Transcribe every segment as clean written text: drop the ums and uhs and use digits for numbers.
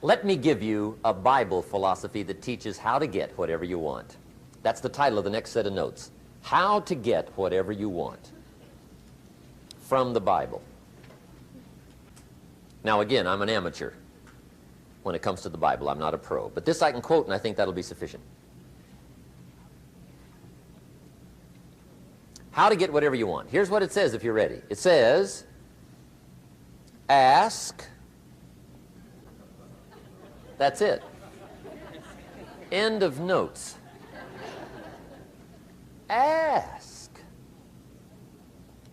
Let me give you a Bible philosophy that teaches how to get whatever you want. That's the title of the next set of notes. How to get whatever you want from the Bible. Now again, I'm an amateur when it comes to the Bible. I'm not a pro. But this I can quote, and I think that'll be sufficient. How to get whatever you want. Here's what it says if you're ready. It says, ask. That's it. End of notes. Ask.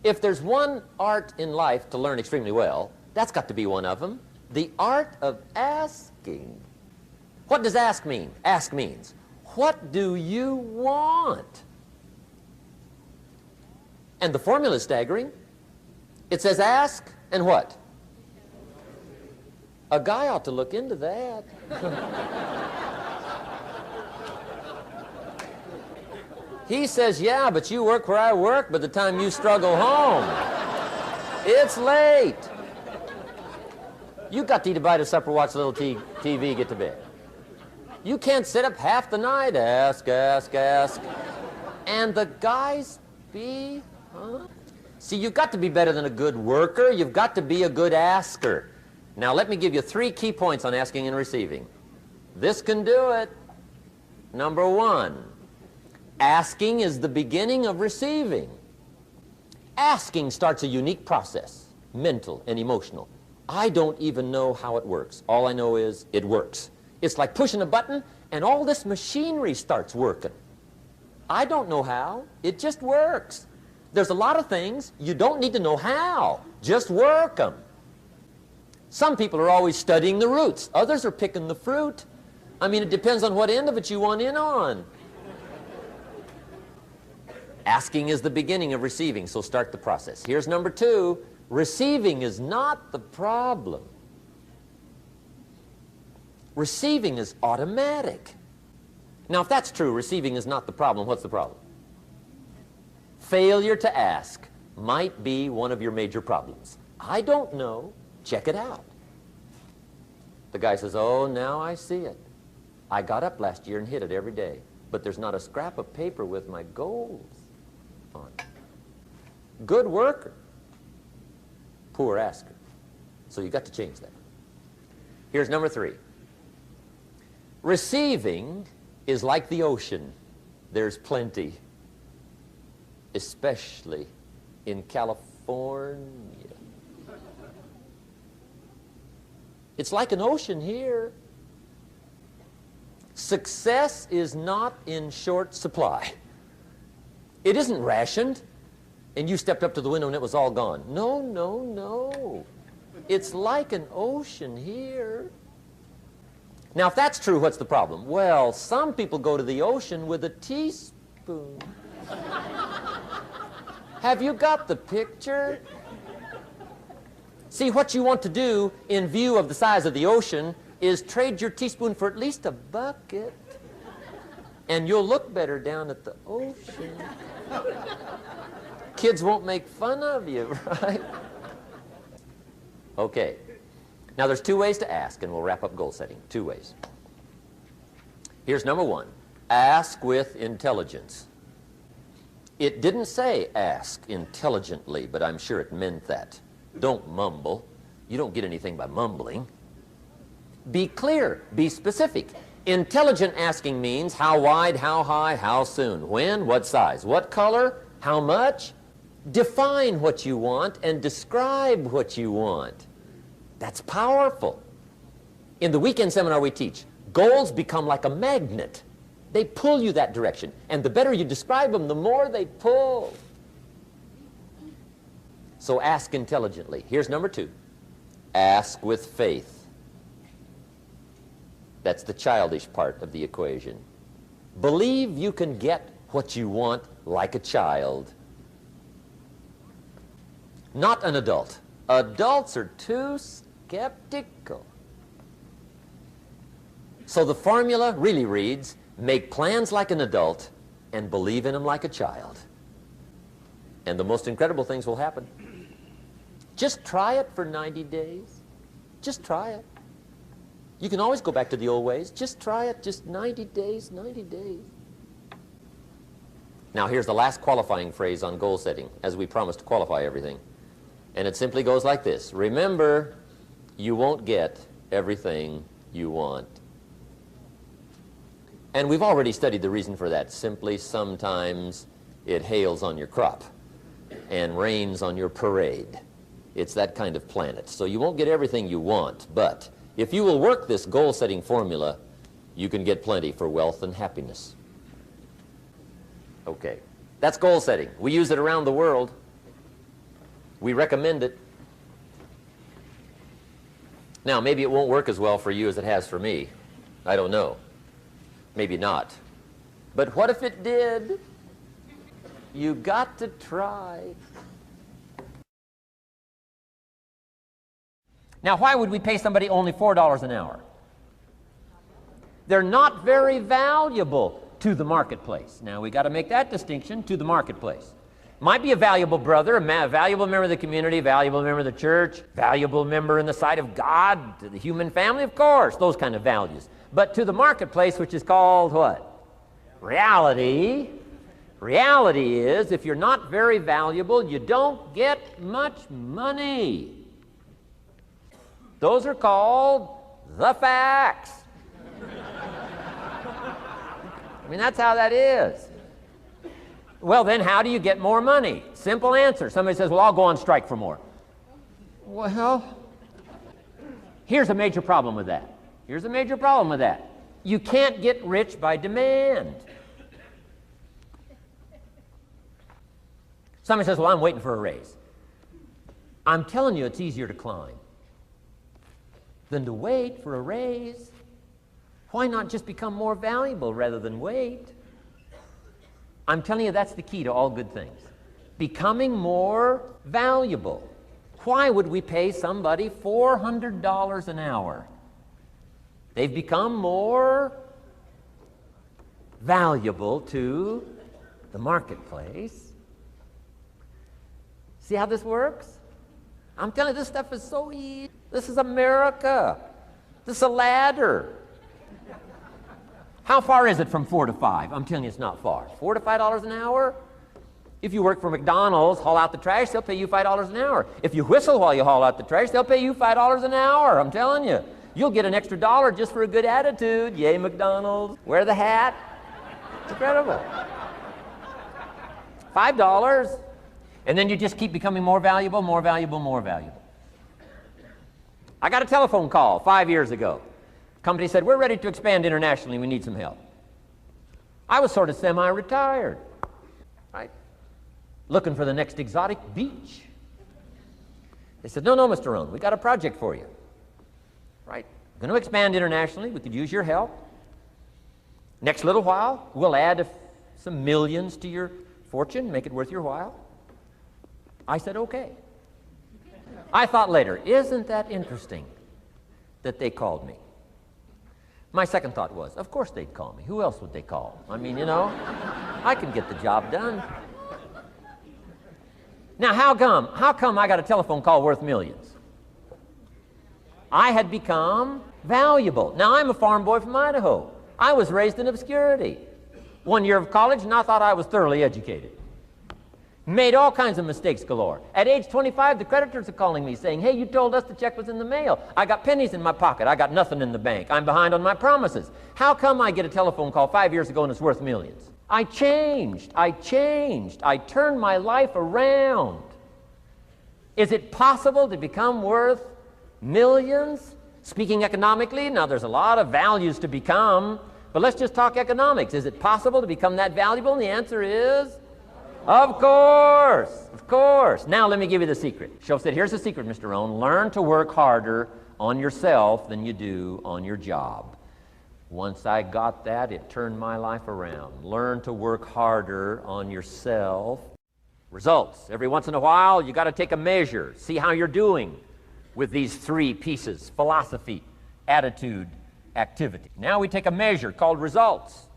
If there's one art in life to learn extremely well, that's got to be one of them. The art of asking. What does ask mean? Ask means, what do you want? And the formula is staggering. It says ask and what? A guy ought to look into that. He says, yeah, but you work where I work, by the time you struggle home, it's late. You got to eat a bite of supper, watch a little TV, get to bed. You can't sit up half the night, ask, ask, ask. And the guys be, huh? See, you've got to be better than a good worker. You've got to be a good asker. Now, let me give you 3 key points on asking and receiving. This can do it. Number 1, asking is the beginning of receiving. Asking starts a unique process, mental and emotional. I don't even know how it works. All I know is it works. It's like pushing a button and all this machinery starts working. I don't know how. It just works. There's a lot of things you don't need to know how. Just work them. Some people are always studying the roots. Others are picking the fruit. I mean, it depends on what end of it you want in on. Asking is the beginning of receiving, so start the process. Here's number 2. Receiving is not the problem. Receiving is automatic. Now, if that's true, receiving is not the problem, what's the problem? Failure to ask might be one of your major problems. I don't know. Check it out. The guy says, oh, now I see it. I got up last year and hit it every day, but there's not a scrap of paper with my goals on it. Good worker, poor asker. So you got to change that. Here's number 3. Receiving is like the ocean. There's plenty, especially in California. It's like an ocean here. Success is not in short supply. It isn't rationed, and you stepped up to the window and it was all gone. No, no, no. It's like an ocean here. Now, if that's true, what's the problem? Well, some people go to the ocean with a teaspoon. Have you got the picture? See, what you want to do in view of the size of the ocean is trade your teaspoon for at least a bucket, and you'll look better down at the ocean. Kids won't make fun of you, right? Okay. Now, there's 2 ways to ask, and we'll wrap up goal setting. 2 ways. Here's number 1. Ask with intelligence. It didn't say ask intelligently, but I'm sure it meant that. Don't mumble. You don't get anything by mumbling. Be clear. Be specific. Intelligent asking means how wide, how high, how soon, when, what size, what color, how much. Define what you want and describe what you want. That's powerful. In the weekend seminar we teach, goals become like a magnet. They pull you that direction. And the better you describe them, the more they pull. So ask intelligently. Here's number 2. Ask with faith. That's the childish part of the equation. Believe you can get what you want like a child. Not an adult. Adults are too skeptical. So the formula really reads, make plans like an adult and believe in them like a child. And the most incredible things will happen. Just try it for 90 days. Just try it. You can always go back to the old ways. Just try it. Just 90 days, 90 days. Now, here's the last qualifying phrase on goal setting, as we promised to qualify everything. And it simply goes like this. Remember, you won't get everything you want. And we've already studied the reason for that. Simply, sometimes it hails on your crop and rains on your parade. It's that kind of planet. So you won't get everything you want, but if you will work this goal-setting formula, you can get plenty for wealth and happiness. Okay, that's goal setting. We use it around the world. We recommend it. Now, maybe it won't work as well for you as it has for me. I don't know. Maybe not. But what if it did? You got to try. Now, why would we pay somebody only $4 an hour? They're not very valuable to the marketplace. Now, we got to make that distinction, to the marketplace. Might be a valuable brother, a valuable member of the community, valuable member of the church, valuable member in the sight of God, to the human family, of course, those kind of values. But to the marketplace, which is called what? Reality. Reality is, if you're not very valuable, you don't get much money. Those are called the facts. I mean, that's how that is. Well, then how do you get more money? Simple answer. Somebody says, well, I'll go on strike for more. Well, here's a major problem with that. Here's a major problem with that. You can't get rich by demand. Somebody says, well, I'm waiting for a raise. I'm telling you, it's easier to climb than to wait for a raise. Why not just become more valuable rather than wait? I'm telling you, that's the key to all good things. Becoming more valuable. Why would we pay somebody $400 an hour? They've become more valuable to the marketplace. See how this works? I'm telling you, this stuff is so easy. This is America. This is a ladder. How far is it from 4 to 5? I'm telling you, it's not far. $4 to $5 an hour? If you work for McDonald's, haul out the trash, they'll pay you $5 an hour. If you whistle while you haul out the trash, they'll pay you $5 an hour. I'm telling you. You'll get an extra $1 just for a good attitude. Yay, McDonald's. Wear the hat. It's incredible. $5. And then you just keep becoming more valuable, more valuable, more valuable. I got a telephone call 5 years ago. Company said, we're ready to expand internationally. We need some help. I was sort of semi-retired, right? Looking for the next exotic beach. They said, no, Mr. Rohn, we got a project for you, right? We're going to expand internationally. We could use your help. Next little while, we'll add some millions to your fortune, make it worth your while. I said, okay. I thought later, isn't that interesting that they called me? My second thought was, of course they'd call me. Who else would they call? I mean, you know, I can get the job done. Now, how come I got a telephone call worth millions? I had become valuable. Now, I'm a farm boy from Idaho. I was raised in obscurity. 1 year of college, and I thought I was thoroughly educated. Made all kinds of mistakes galore. At age 25, the creditors are calling me saying, hey, you told us the check was in the mail. I got pennies in my pocket. I got nothing in the bank. I'm behind on my promises. How come I get a telephone call 5 years ago and it's worth millions? I changed. I turned my life around. Is it possible to become worth millions? Speaking economically, now there's a lot of values to become, but let's just talk economics. Is it possible to become that valuable? And the answer is, of course, of course. Now let me give you the secret. Shoaff said, here's the secret, Mr. Rohn. Learn to work harder on yourself than you do on your job. Once I got that, it turned my life around. Learn to work harder on yourself. Results. Every once in a while, you got to take a measure, see how you're doing with these three pieces: philosophy, attitude, activity. Now we take a measure called results.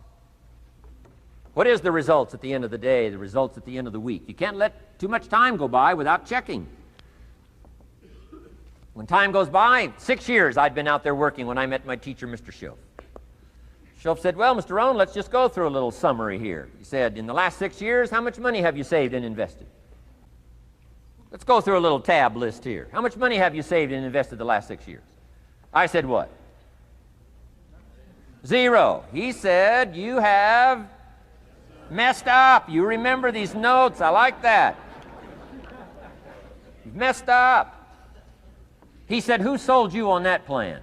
What is the results at the end of the day, the results at the end of the week? You can't let too much time go by without checking. When time goes by, 6 years I'd been out there working when I met my teacher, Mr. Schoaf. Schoaf said, well, Mr. Rohn, let's just go through a little summary here. He said, in the last 6 years, how much money have you saved and invested? Let's go through a little tab list here. How much money have you saved and invested the last 6 years? I said, what? 0. He said, you have messed up. You remember these notes. I like that. You've messed up. He said, who sold you on that plan?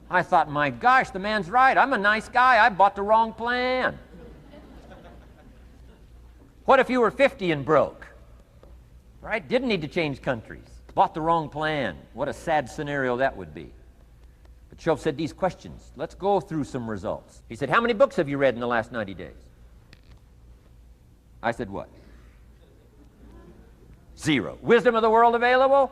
I thought, my gosh, the man's right. I'm a nice guy. I bought the wrong plan. What if you were 50 and broke? Right? Didn't need to change countries. Bought the wrong plan. What a sad scenario that would be. But Schoaf said these questions. Let's go through some results. He said, how many books have you read in the last 90 days? I said, what? 0. Wisdom of the world available?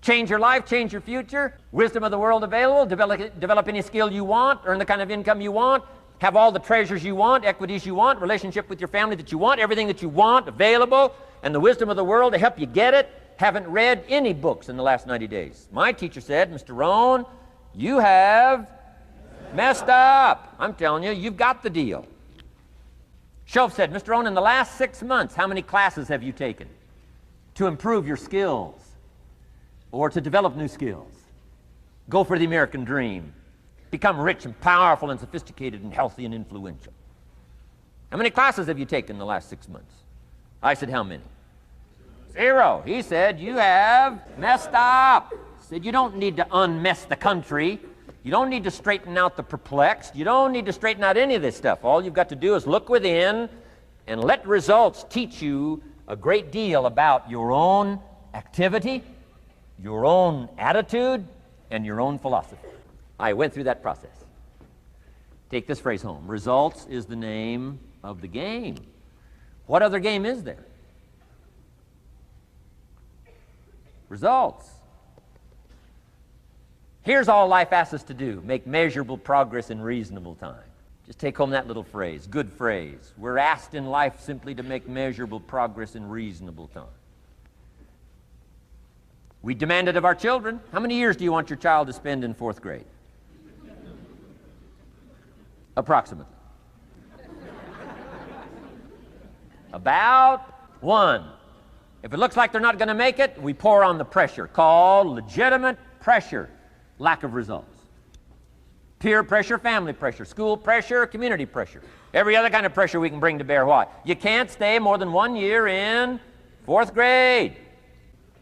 Change your life, change your future. Wisdom of the world available. Develop any skill you want. Earn the kind of income you want. Have all the treasures you want, equities you want, relationship with your family that you want, everything that you want available, and the wisdom of the world to help you get it. Haven't read any books in the last 90 days. My teacher said, Mr. Rohn, you have messed up. I'm telling you, you've got the deal. Schoaf said, Mr. Rohn, in the last 6 months, how many classes have you taken to improve your skills or to develop new skills? Go for the American dream. Become rich and powerful and sophisticated and healthy and influential. How many classes have you taken in the last 6 months? I said, how many? 0. He said, you have messed up. He said, you don't need to unmess the country. You don't need to straighten out the perplexed. You don't need to straighten out any of this stuff. All you've got to do is look within and let results teach you a great deal about your own activity, your own attitude, and your own philosophy. I went through that process. Take this phrase home. Results is the name of the game. What other game is there? Results. Here's all life asks us to do. Make measurable progress in reasonable time. Just take home that little phrase. Good phrase. We're asked in life simply to make measurable progress in reasonable time. We demand it of our children. How many years do you want your child to spend in 4th grade? Approximately. About 1. If it looks like they're not going to make it, we pour on the pressure, called legitimate pressure, lack of results. Peer pressure, family pressure, school pressure, community pressure. Every other kind of pressure we can bring to bear. Why? You can't stay more than 1 year in 4th grade.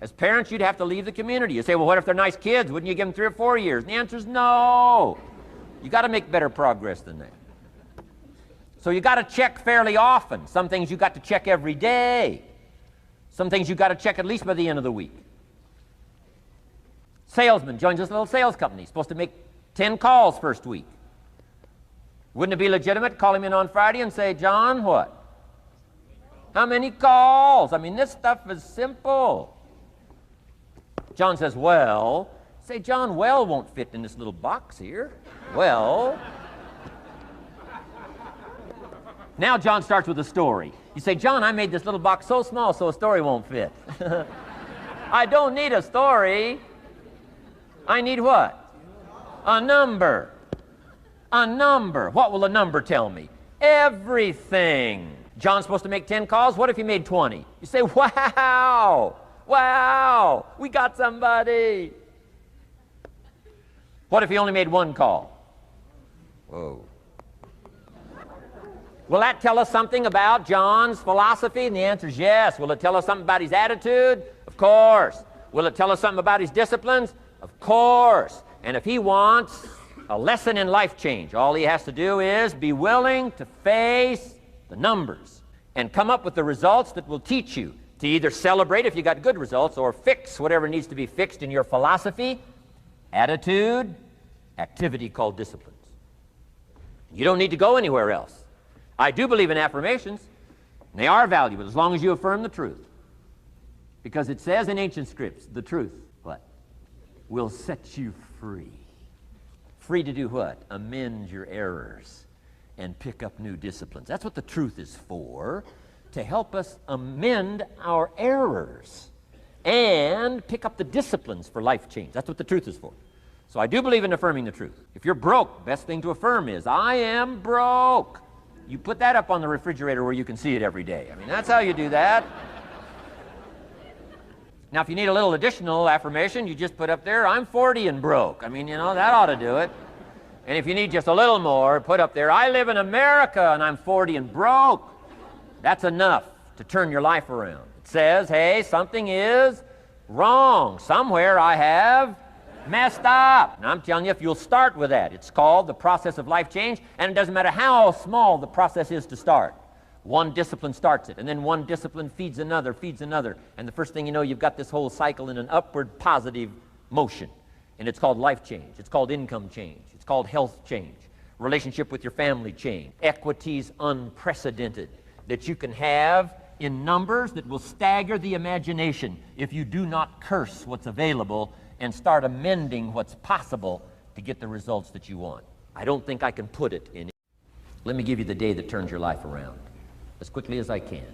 As parents, you'd have to leave the community. You say, well, what if they're nice kids? Wouldn't you give them 3 or 4 years? And the answer is no. You got to make better progress than that. So you got to check fairly often. Some things you got to check every day. Some things you got to check at least by the end of the week. Salesman joins this little sales company. Supposed to make 10 calls first week. Wouldn't it be legitimate to call him in on Friday and say, John, what? How many calls? I mean, this stuff is simple. John says, well. Say, John, well won't fit in this little box here. Well. Now John starts with a story. You say, John, I made this little box so small so a story won't fit. I don't need a story. I need what? A number. A number. What will a number tell me? Everything. John's supposed to make 10 calls. What if he made 20? You say, wow. Wow. We got somebody. What if he only made 1 call? Whoa. Will that tell us something about John's philosophy? And the answer is yes. Will it tell us something about his attitude? Of course. Will it tell us something about his disciplines? Of course. And if he wants a lesson in life change, all he has to do is be willing to face the numbers and come up with the results that will teach you to either celebrate if you got good results or fix whatever needs to be fixed in your philosophy, attitude, activity called disciplines. You don't need to go anywhere else. I do believe in affirmations. They are valuable as long as you affirm the truth. Because it says in ancient scripts, the truth, what? Will set you free. Free to do what? Amend your errors and pick up new disciplines. That's what the truth is for, to help us amend our errors and pick up the disciplines for life change. That's what the truth is for. So I do believe in affirming the truth. If you're broke, best thing to affirm is, I am broke. You put that up on the refrigerator where you can see it every day. I mean, that's how you do that. Now, if you need a little additional affirmation, you just put up there, I'm 40 and broke. I mean, you know, that ought to do it. And if you need just a little more, put up there, I live in America and I'm 40 and broke. That's enough to turn your life around. It says, hey, something is wrong. Somewhere I have messed up. And I'm telling you, if you'll start with that, it's called the process of life change, and it doesn't matter how small the process is to start. One discipline starts it, and then one discipline feeds another, and the first thing you know, you've got this whole cycle in an upward positive motion. And it's called life change. It's called income change. It's called health change. Relationship with your family change. Equities unprecedented that you can have in numbers that will stagger the imagination if you do not curse what's available and start amending what's possible to get the results that you want. I don't think I can put it in. Let me give you the day that turns your life around as quickly as I can.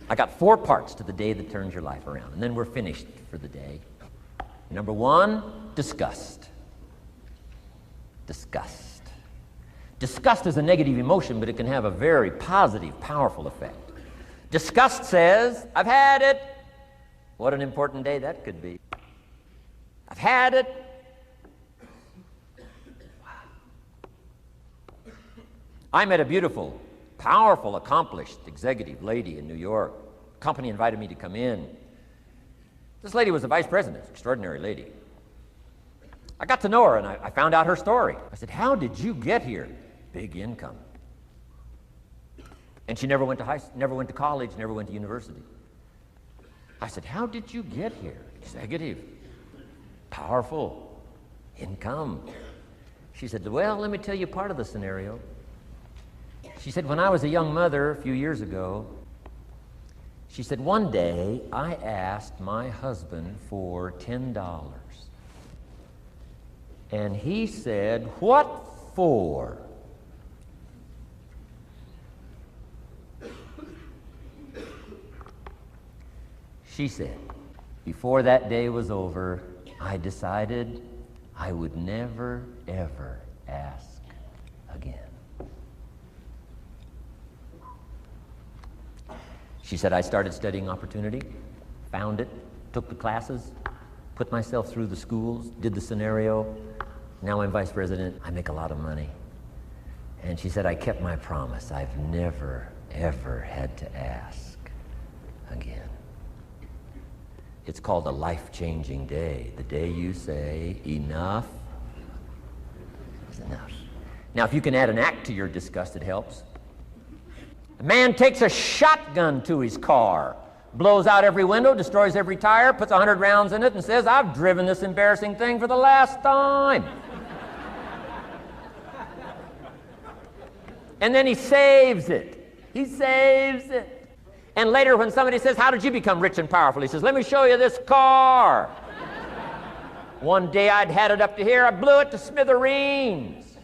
I got 4 parts to the day that turns your life around, and then we're finished for the day. Number 1, disgust. Disgust. Disgust is a negative emotion, but it can have a very positive, powerful effect. Disgust says, I've had it. What an important day that could be. I've had it. Wow. I met a beautiful, powerful, accomplished executive lady in New York. The company invited me to come in. This lady was a vice president, extraordinary lady. I got to know her and I found out her story. I said, how did you get here? Big income. And she never went to college, never went to university. I said, how did you get here? Executive, powerful, income. She said, well, let me tell you part of the scenario. She said, when I was a young mother a few years ago, she said, one day I asked my husband for $10. And he said, what for? She said, before that day was over, I decided I would never, ever ask again. She said, I started studying opportunity, found it, took the classes, put myself through the schools, did the scenario. Now I'm vice president. I make a lot of money. And she said, I kept my promise. I've never, ever had to ask again. It's called a life-changing day. The day you say, enough is enough. Now, if you can add an act to your disgust, it helps. A man takes a shotgun to his car, blows out every window, destroys every tire, puts 100 rounds in it, and says, I've driven this embarrassing thing for the last time. And then he saves it. He saves it. And later when somebody says, how did you become rich and powerful? He says, let me show you this car. One day I'd had it up to here, I blew it to smithereens.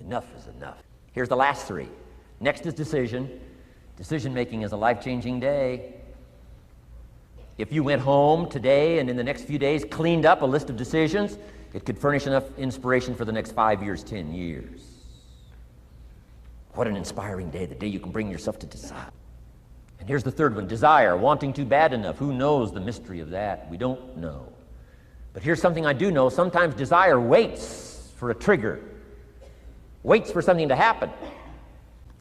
Enough is enough. Here's the last 3. Next is decision. Decision making is a life-changing day. If you went home today and in the next few days cleaned up a list of decisions, it could furnish enough inspiration for the next 5 years, 10 years. What an inspiring day, the day you can bring yourself to decide. And here's the 3rd one, desire, wanting to bad enough. Who knows the mystery of that? We don't know. But here's something I do know. Sometimes desire waits for a trigger, waits for something to happen.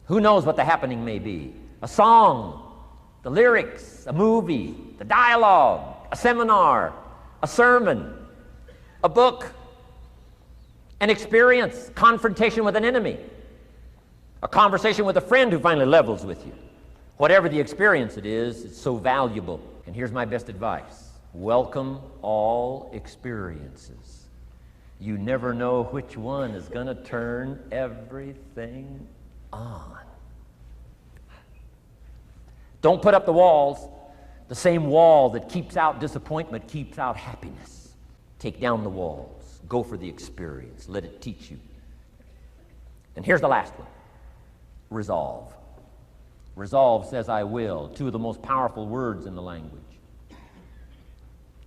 Who knows what the happening may be? A song, the lyrics, a movie, the dialogue, a seminar, a sermon, a book, an experience, confrontation with an enemy, a conversation with a friend who finally levels with you. Whatever the experience it is, it's so valuable. And here's my best advice. Welcome all experiences. You never know which one is going to turn everything on. Don't put up the walls. The same wall that keeps out disappointment keeps out happiness. Take down the walls. Go for the experience. Let it teach you. And here's the last one. Resolve. Resolve says I will, two of the most powerful words in the language.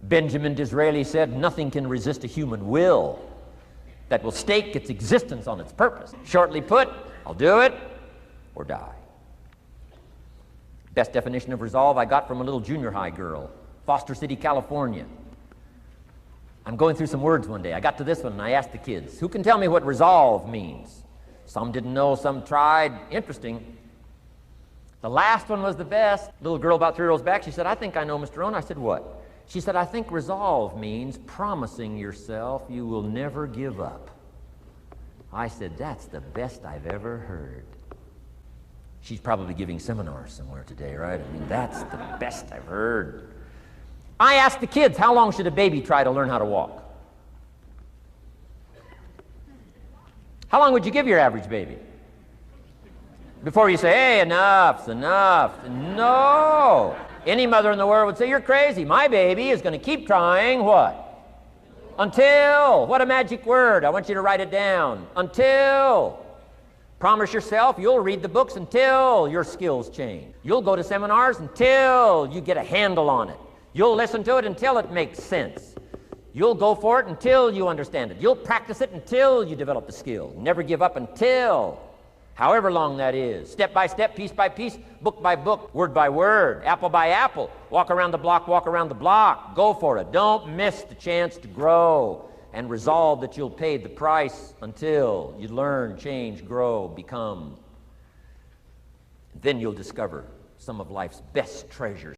Benjamin Disraeli said, nothing can resist a human will that will stake its existence on its purpose. Shortly put, I'll do it or die. Best definition of resolve I got from a little junior high girl, Foster City, California. I'm going through some words one day. I got to this one and I asked the kids, who can tell me what resolve means? Some didn't know, some tried. Interesting. The last one was the best. Little girl about 3 rows back, she said, I think I know, Mr. Rohn. I said, what? She said, I think resolve means promising yourself you will never give up. I said, that's the best I've ever heard. She's probably giving seminars somewhere today, right? I mean, that's the best I've heard. I asked the kids, how long should a baby try to learn how to walk? How long would you give your average baby? Before you say, hey, enough's enough. No. Any mother in the world would say, you're crazy. My baby is going to keep trying what? Until. What a magic word. I want you to write it down. Until. Promise yourself you'll read the books until your skills change. You'll go to seminars until you get a handle on it. You'll listen to it until it makes sense. You'll go for it until you understand it. You'll practice it until you develop the skill. Never give up until. However long that is, step by step, piece by piece, book by book, word by word, apple by apple, walk around the block, go for it. Don't miss the chance to grow and resolve that you'll pay the price until you learn, change, grow, become. Then you'll discover some of life's best treasures.